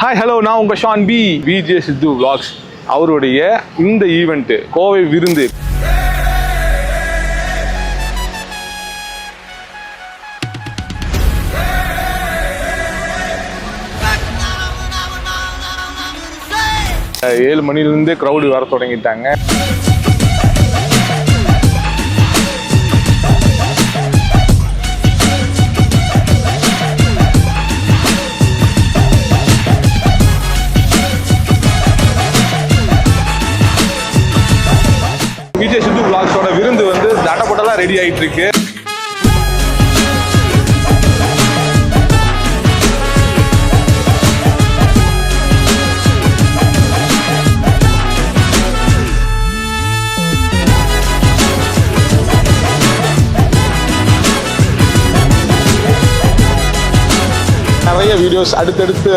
Hi hello, நான் உங்கள் Shawn VJ சித்து vlogs. அவருடைய இந்த ஈவெண்ட்டு கோவை விருந்து ஏழு மணிலேருந்தே க்ரௌடு வர தொடங்கிட்டாங்க. விஜே சித்து விளாக்ஸோட விருந்து வந்து தடப்பட்டெல்லாம் ரெடி ஆகிட்டு இருக்கு. நிறைய வீடியோஸ் அடுத்தடுத்து